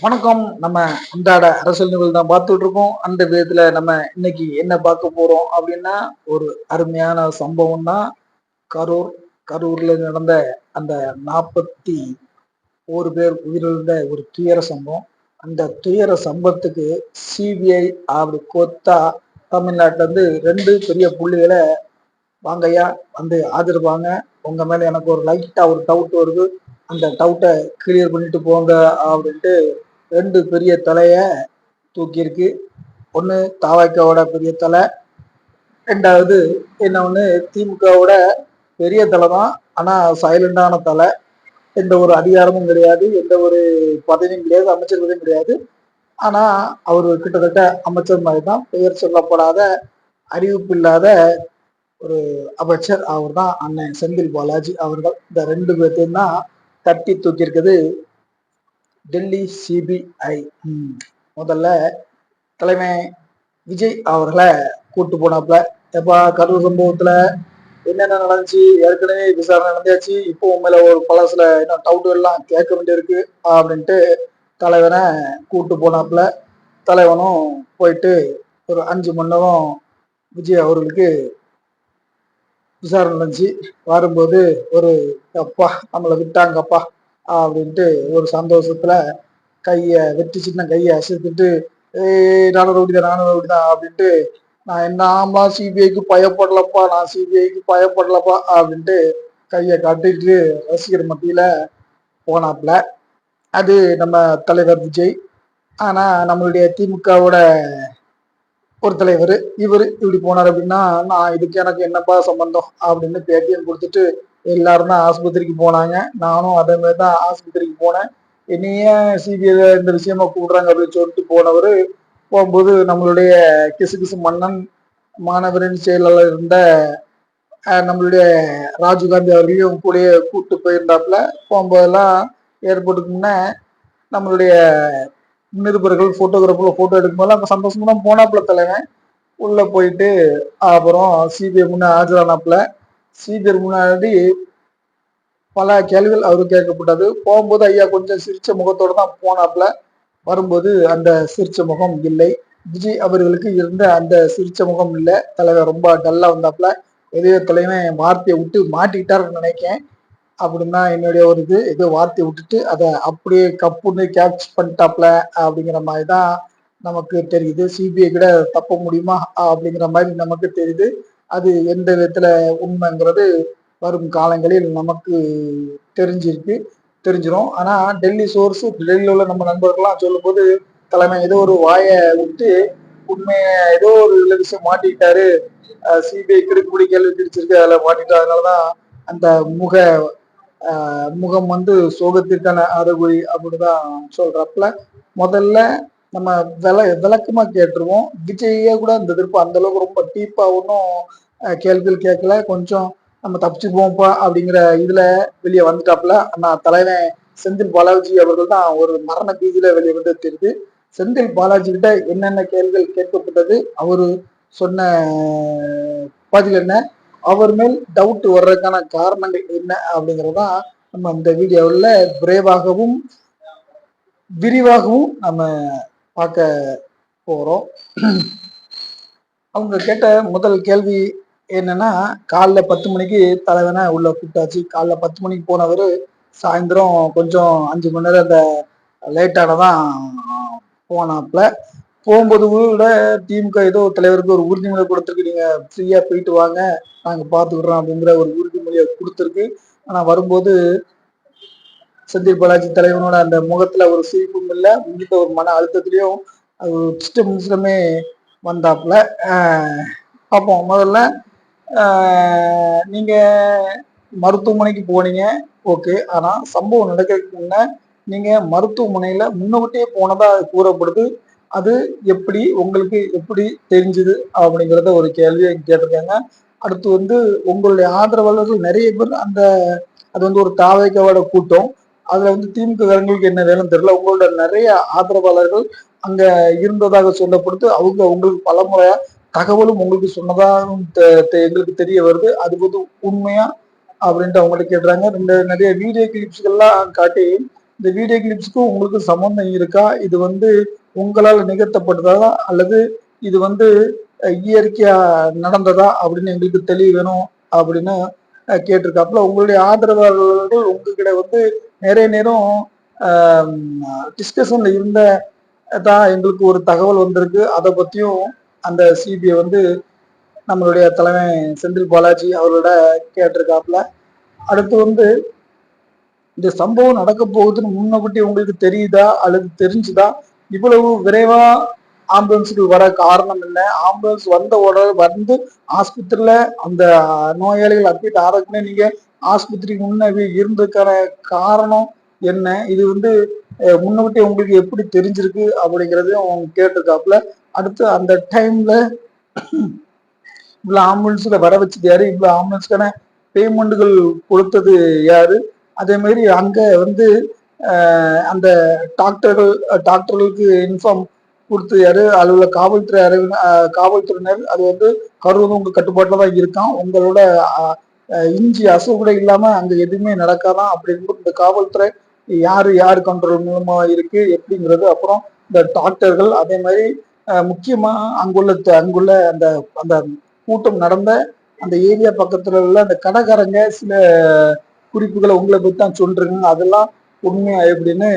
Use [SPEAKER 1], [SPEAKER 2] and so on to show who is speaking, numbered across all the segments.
[SPEAKER 1] வணக்கம். நம்ம அன்றாட அரசியல் நிகழ்வு தான் பார்த்துட்டு இருக்கோம். அந்த விதத்துல நம்ம இன்னைக்கு என்ன பார்க்க போறோம் அப்படின்னா, ஒரு அருமையான சம்பவம் தான். கரூர் கரூர்ல நடந்த அந்த 41 பேர் உயிரிழந்த ஒரு துயர சம்பவம். அந்த துயர சம்பவத்துக்கு சிபிஐ அப்படி கொத்தா தமிழ்நாட்டுல இருந்து 2 பெரிய புள்ளிகளை வாங்கய்யா வந்து ஆதரவாங்க. உங்க மேல எனக்கு ஒரு லைட்டா ஒரு டவுட் வருது. அந்த டவுட்டை கிளியர் பண்ணிட்டு போங்க அப்படின்ட்டு 2 பெரிய தலைய தூக்கியிருக்கு. ஒண்ணு தாவைக்காவோட பெரிய தலை, 2வது என்ன ஒண்ணு திமுகவோட பெரிய தலை தான். ஆனா சைலண்டான தலை. எந்த ஒரு அதிகாரமும் கிடையாது, எந்த ஒரு பதவியும் கிடையாது, அமைச்சர் பதவியும் கிடையாது. ஆனா அவரு கிட்டத்தட்ட அமைச்சர் மாதிரி தான். பெயர் சொல்லப்படாத, அறிவிப்பு இல்லாத ஒரு அமைச்சர். அவர் தான் அண்ணன் செந்தில் பாலாஜி அவர்கள். இந்த 2 பேர்த்தையும் தான் தட்டி தூக்கி இருக்குது டெல்லி சிபிஐ. முதல்ல தலைமை விஜய் அவர்களை கூட்டு போனாப்ல. எப்பா கரூர் சம்பவத்துல என்னென்ன நடந்துச்சு, ஏற்கனவே விசாரணை நடந்தாச்சு, இப்போ உண்மையில ஒரு பல சில இன்னும் டவுட் எல்லாம் கேட்க வேண்டியிருக்கு அப்படின்ட்டு தலைவனை கூட்டு போனாப்ல. தலைவனும் போயிட்டு ஒரு 5 மணி நேரம் விஜய் அவர்களுக்கு விசாரணை நடந்துச்சு. வரும்போது ஒரு அப்பா நம்மளை விட்டாங்கப்பா அப்படின்ட்டு ஒரு சந்தோஷத்துல வெற்றி சின்ன கையை அசைத்துட்டு, நானும் ரவுடிதான் நானும் ரவுடிதான் அப்படின்ட்டு, நான் என்னமா சிபிஐக்கு பயப்படலப்பா, நான் சிபிஐக்கு பயப்படலப்பா அப்படின்ட்டு கையை காட்டிட்டு ரசிகர் மத்தியில போனாப்ல. அது நம்ம தலைவர் விஜய். ஆனா நம்மளுடைய திமுகவோட ஒரு தலைவர் இவர் இப்படி போனார் அப்படின்னா, நான் இதுக்கு எனக்கு என்னப்பா சம்பந்தம் அப்படின்னு பேட்டியம் கொடுத்துட்டு எல்லாரும் தான் ஆஸ்பத்திரிக்கு போனாங்க. நானும் அதே மாதிரி தான் ஆஸ்பத்திரிக்கு போனேன். என்னைய சிபிஐ இந்த விஷயமா கூடுறாங்க அப்படின்னு சொல்லிட்டு போனவர் போகும்போது நம்மளுடைய கிசு மன்னன் மாணவரின் செயலாளர் இருந்த நம்மளுடைய ராஜீவ்காந்தி அவர்களையும் கூட கூப்பிட்டு போயிருந்தாப்புல. போகும்போதெல்லாம் ஏர்போர்ட்டுக்கு முன்னே நம்மளுடைய நிருபர்கள் போட்டோகிராஃபர் போட்டோ எடுக்கும்போது அங்கே சந்தோஷமா தான் போனாப்புல தலைவன். உள்ள போயிட்டு அப்புறம் சிபிஐ முன்னே ஆஜரானாப்புல. சிபிஐ முன்னாடி பல கேள்விகள் அவரு கேட்கப்பட்டது. போகும்போது ஐயா கொஞ்சம் சிரிச்ச முகத்தோட தான் போனாப்புல. வரும்போது அந்த சிரிச்ச முகம் இல்லை. விஜய் அவர்களுக்கு இருந்த அந்த சிரிச்ச முகம் இல்லை. தலைவர் ரொம்ப டல்லா வந்தாப்புல. எதையோ தலைவன் வார்த்தையை விட்டு மாட்டிக்கிட்டாருன்னு நினைக்கேன். அப்படின்னா என்னுடைய ஒரு இது ஏதோ வார்த்தையை விட்டுட்டு அதை அப்படியே கப்புன்னு கேட்ச் பண்ணிட்டாப்ல அப்படிங்கிற மாதிரி தான் நமக்கு தெரியுது. சிபிஐ கூட தப்ப முடியுமா அப்படிங்கிற மாதிரி நமக்கு தெரியுது. அது எந்த விதத்துல உண்மைங்கிறது வரும் காலங்களில் நமக்கு தெரிஞ்சிடும். ஆனா டெல்லி சோர்ஸ், டெல்லியில் உள்ள நம்ம நண்பர்கள்லாம் சொல்லும் போது தலைமை ஏதோ ஒரு வாயை விட்டு உண்மைய ஏதோ ஒரு விஷயம் மாட்டிக்கிட்டாரு, சிபிஐ கிடுக்குப்பிடி கேள்வி பிடிச்சிருக்கு, அதுல மாட்டிட்டு அதனாலதான் அந்த முகம் வந்து சோகத்திற்கான அறிகுறி அப்படிதான் சொல்றப்பல. முதல்ல நம்ம விளக்கமா கேட்டுருவோம். விஜயே கூட இந்த திருப்பு அந்த அளவுக்கு ரொம்ப டீப்பா ஒன்றும் கேள்விகள் கேட்கல. கொஞ்சம் நம்ம தப்பிச்சு போவோம்ப்பா அப்படிங்கிற இதுல வெளியே வந்துட்டாப்புல. ஆனா தலைவன் செந்தில் பாலாஜி அவர்கள் தான் ஒரு மரண பீதியில வெளியே வந்து தெரியுது. செந்தில் பாலாஜி கிட்ட என்னென்ன கேள்விகள் கேட்கப்பட்டது, அவரு சொன்ன பதில் என்ன, அவர் மேல் டவுட் வர்றதுக்கான காரணங்கள் என்ன அப்படிங்கறதான் நம்ம இந்த வீடியோவில் விரிவாகவும் நம்ம பார்க்க போறோம். அவங்க கேட்ட முதல் கேள்வி என்னன்னா, காலைல 10 மணிக்கு தலைவனை உள்ள கூப்பிட்டாச்சு. காலைல 10 மணிக்கு போனவர் சாயந்தரம் கொஞ்சம் 5 மணி நேரம் அந்த லேட்டானதான் போனாப்ல. போகும்போது கூட திமுக ஏதோ தலைவருக்கு ஒரு உறுதிமொழி கொடுத்துருக்கு, நீங்க ஃப்ரீயா போயிட்டு வாங்க, நாங்க பாத்துக்கிறோம் அப்படிங்கிற ஒரு உறுதிமொழியை கொடுத்துருக்கு. ஆனா வரும்போது செந்தில் பாலாஜி தலைவனோட அந்த முகத்துல ஒரு சிரிப்பும் இல்லை, மிகுந்த ஒரு மன அழுத்தத்திலையும் அது நிமிஷமே வந்தாப்புல. பார்ப்போம். முதல்ல நீங்க மருத்துவமனைக்கு போனீங்க, ஓகே. ஆனா சம்பவம் நடக்கிறதுக்கு முன்ன நீங்க மருத்துவமனையில முன்னவிட்டே போனதா கூறப்படுது. அது உங்களுக்கு எப்படி தெரிஞ்சுது அப்படிங்கிறத ஒரு கேள்வியை கேட்டிருக்காங்க. அடுத்து வந்து உங்களுடைய ஆதரவாளர்கள் நிறைய பேர் அது வந்து ஒரு தாவேக்காவோட கூட்டம். அதுல வந்து திமுக காரங்களுக்கு என்ன வேணும்னு தெரியல. உங்களோட நிறைய ஆதரவாளர்கள் அங்க இருந்ததாக சொல்லப்படுது. அவங்க உங்களுக்கு பலமுறையா தகவலும் உங்களுக்கு சொன்னதாக எங்களுக்கு தெரிய வருது. அது வந்து உண்மையா அப்படின்ட்டு அவங்கள்ட்ட கேட்டுறாங்க. நிறைய வீடியோ கிளிப்ஸ்கள்லாம் காட்டி இந்த வீடியோ கிளிப்ஸ்க்கும் உங்களுக்கு சம்பந்தம் இருக்கா? இது வந்து உங்களால் நிகழ்த்தப்பட்டதா அல்லது இது வந்து இயற்கையா நடந்ததா அப்படின்னு எங்களுக்கு தெளிவு வேணும் அப்படின்னு கேட்டிருக்காப்புல. உங்களுடைய ஆதரவாளர்கள் உங்ககிட்ட வந்து நிறைய நேரம் டிஸ்கஷன்ல இருந்ததா எங்களுக்கு ஒரு தகவல் வந்திருக்கு. அதை பத்தியும் அந்த சிபிஐ வந்து நம்மளுடைய தலைமை செந்தில் பாலாஜி அவரோட கேட்டிருக்காப்புல. அடுத்து வந்து இந்த சம்பவம் நடக்க போகுதுன்னு முன்னக்கூட்டி உங்களுக்கு தெரியுதா அல்லது தெரிஞ்சுதா? இவ்வளவு விரைவா ஆம்புலன்ஸுக்கு வர காரணம் என்ன? ஆம்புலன்ஸ் வந்த உடனே வந்து ஆஸ்பத்திரியில அந்த நோயாளிகள் அட்மிட் ஆறதுக்குன்னே நீங்க ஆஸ்பத்திரிக்கு முன்னாடி இருந்ததுக்கான காரணம் என்ன? இது வந்து முன்னக்கூட்டி உங்களுக்கு எப்படி தெரிஞ்சிருக்கு அப்படிங்கிறதையும் அவங்க கேட்டிருக்காப்புல. அடுத்து அந்த டைம்ல இவ்வளவு ஆம்புலன்ஸ்ல வர வச்சது யாரு? இவ்வளவு ஆம்புலன்ஸ்க்கான பேமெண்ட்டுகள் கொடுத்தது யாரு? அதே மாதிரி அங்க வந்து அந்த டாக்டர்களுக்கு இன்ஃபார்ம் கொடுத்து யாரு? அலுவல காவல்துறை காவல்துறையினர் அது வந்து கரூர் உங்க கட்டுப்பாட்டுல தான் இருக்கான். உங்களோட இஞ்சி அசு கூட இல்லாம அங்க எதுவுமே நடக்காதான் அப்படின்னு இந்த காவல்துறை யாரு யாரு கண்ட்ரோல் மூலமா இருக்கு எப்படிங்கிறது, அப்புறம் இந்த டாக்டர்கள், அதே மாதிரி முக்கியமா அங்குள்ள அந்த அந்த கூட்டம் நடந்த அந்த ஏரியா பக்கத்துல உள்ள அந்த கடைக்காரங்க சில குறிப்புகளை உங்களை பத்தி தான் சொல்றீங்க, அதெல்லாம் உண்மையா எப்படின்னு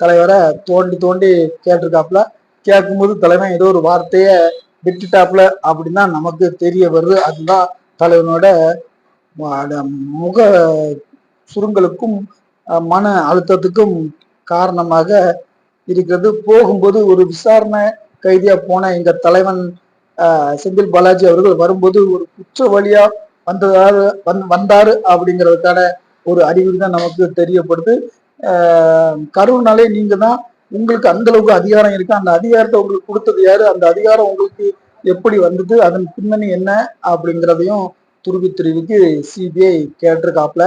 [SPEAKER 1] தலைவரை தோண்டி தோண்டி கேட்டிருக்காப்புல. கேட்கும்போது தலைமை ஏதோ ஒரு வார்த்தைய விட்டுட்டாப்புல அப்படின்னு தான் நமக்கு தெரிய வருது. அதுதான் தலைவனோட முக சுருங்கலுக்கும் மன அழுத்தத்துக்கும் காரணமாக இருக்கிறது. போகும்போது ஒரு விசாரணை கைதியா போன எங்க தலைவன் செந்தில் பாலாஜி அவர்கள் வரும்போது ஒரு குற்றவாளியா வந்தாரு அப்படிங்கிறதுக்கான ஒரு அறிகுறி தான் நமக்கு தெரியப்படுது. கரூர்னாலே நீங்க தான், உங்களுக்கு அந்த அளவுக்கு அதிகாரம் இருக்கு. அந்த அதிகாரத்தை உங்களுக்கு கொடுத்தது யாரு? அந்த அதிகாரம் உங்களுக்கு எப்படி வந்தது? அதன் பின்னணி என்ன அப்படிங்கிறதையும் துருவிக்கு சிபிஐ கேட்டிருக்காப்ல.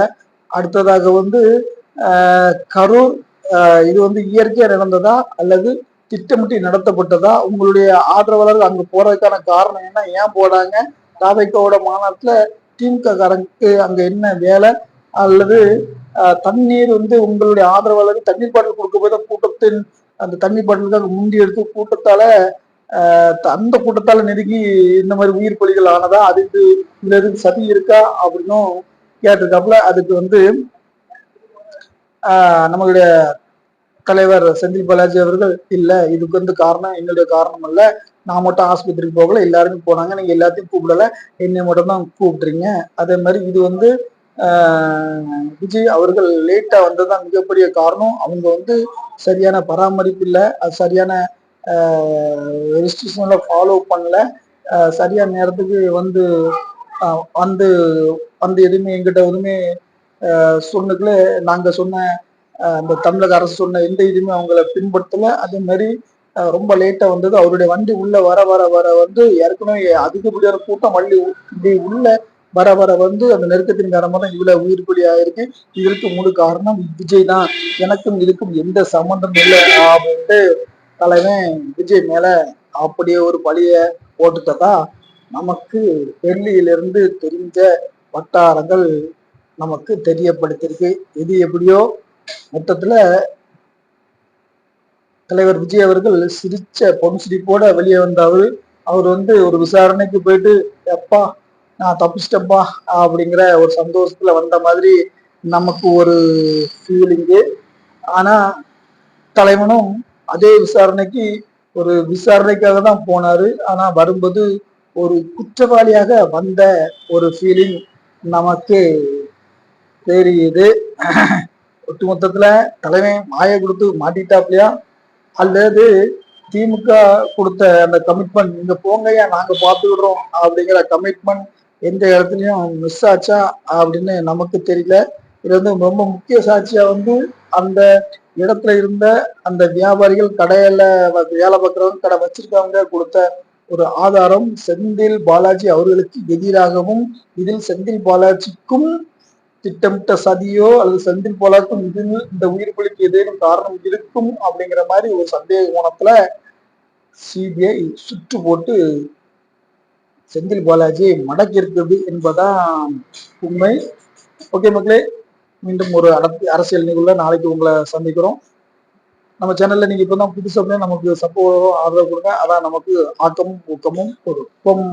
[SPEAKER 1] அடுத்ததாக வந்து கரூர் இது வந்து இயற்கையா நடந்ததா அல்லது திட்டமிட்டு நடத்தப்பட்டதா? உங்களுடைய ஆதரவாளர்கள் அங்க போறதுக்கான காரணம் என்ன? ஏன் போனாங்க? தாவைக்கோட மாநாட்டுல திமுக காரங்களுக்கு அங்க என்ன வேலை? அல்லது தண்ணீர் வந்து உங்களுடைய ஆதரவாளர்கள் தண்ணீர் பாட்டில் கொடுக்க போய் தான் கூட்டத்தின் அந்த தண்ணீர் பாட்டிலுக்காக முண்டி எடுத்து கூட்டத்தால அந்த கூட்டத்தால நெருங்கி இந்த மாதிரி உயிர் பலிகள் ஆனதா? அதுக்கு இந்த இதுக்கு சதி இருக்கா அப்படின்னும் கேட்டிருக்காப்புல. அதுக்கு வந்து நம்மளுடைய தலைவர் செந்தில் பாலாஜி அவர்கள் இல்ல, இதுக்கு வந்து காரணம் என்னுடைய காரணம் அல்ல, நான் மட்டும் ஆஸ்பத்திரிக்கு போகல, எல்லாருமே போனாங்க, நீங்க எல்லாத்தையும் கூப்பிடல, என்னை மட்டும் தான் கூப்பிட்டுறீங்க. அதே மாதிரி இது வந்து விஜய் அவர்கள் லேட்டா வந்ததுதான் மிகப்பெரிய காரணம். அவங்க வந்து சரியான பராமரிப்பு இல்லை, அது சரியான ரெஸ்ட்ரிக்ஷன்ல ஃபாலோ பண்ணல, சரியான நேரத்துக்கு வந்து வந்து வந்து எதுவுமே எங்கிட்ட எதுவுமே சொன்னதுல நாங்க சொன்ன அந்த தமிழக அரசு சொன்ன எந்த இதுவுமே அவங்கள பின்பற்றல. அதே மாதிரி ரொம்ப லேட்டா வந்தது. அவருடைய வண்டி உள்ள வர வர வர வந்து ஏற்கனவே அதிகப்படியான கூட்டம் வண்டி உள்ள வர வர வந்து அந்த நெருக்கத்தின் காரணமாக தான் இவ்வளவு உயிர் பலி ஆயிருக்கு. இதற்கு முழு காரணம் விஜய் தான், எனக்கும் இதுக்கும் எந்த சம்பந்தம் இல்லை அப்படின்ட்டு தலைவன் விஜய் மேல அப்படியே ஒரு பழிய போட்டுட்டதா நமக்கு டெல்லியிலிருந்து தெரிஞ்ச வட்டாரங்கள் நமக்கு தெரியப்படுத்திருக்கு. இது எப்படியோ மொத்தத்துல தலைவர் விஜய் அவர்கள் சிரிச்ச பொன் சிரிப்போட வெளியே வந்தாரு. அவர் வந்து ஒரு விசாரணைக்கு போயிட்டு எப்பா நான் தப்பிச்சிட்டப்பா அப்படிங்கிற ஒரு சந்தோஷத்துல வந்த மாதிரி நமக்கு ஒரு ஃபீலிங்கு. ஆனா தலைவனும் அதே விசாரணைக்கு ஒரு விசாரணைக்காக தான் போனாரு. ஆனா வரும்போது ஒரு குற்றவாளியாக வந்த ஒரு ஃபீலிங் நமக்கு தெரியுது. ஒட்டுமொத்தத்துல தலைவன் மாய கொடுத்து மாட்டிட்டாப்லையா அல்லது திமுக கொடுத்த அந்த கமிட்மெண்ட், நீங்க போங்கய்யா நாங்க பார்த்துக்கிடுறோம் அப்படிங்கிற கமிட்மெண்ட் எந்த இடத்துலயும் மிஸ் ஆச்சா அப்படின்னு நமக்கு தெரியல. இது வந்து ரொம்ப முக்கிய சாட்சியா வந்து அந்த இடத்துல இருந்த அந்த வியாபாரிகள், கடையில வேலை பார்க்குறவங்க, கடை வச்சிருக்கவங்க கொடுத்த ஒரு ஆதாரம் செந்தில் பாலாஜி அவர்களுக்கு எதிராகவும் இதில் செந்தில் பாலாஜிக்கும் திட்டமிட்ட சதியோ அல்லது செந்தில் பாலாஜிக்கும் இந்த உயிர் பலிக்கு ஏதேனும் காரணம் இருக்கும் அப்படிங்கிற மாதிரி ஒரு சந்தேக கோணத்துல சிபிஐ சுற்று போட்டு செந்தில் பாலாஜியை மடக்கி இருக்குது என்பதான் உண்மை. ஓகே மக்களே, மீண்டும் ஒரு அரசியல் நிகழ்வுல நாளைக்கு உங்களை சந்திக்கிறோம். நம்ம சேனல்ல நீங்க இப்பதான் புதுசா நமக்கு சப்போர்ட் ஆதரவு கொடுங்க. அதான் நமக்கு ஆக்கமும் ஊக்கமும் கொடுப்போம்.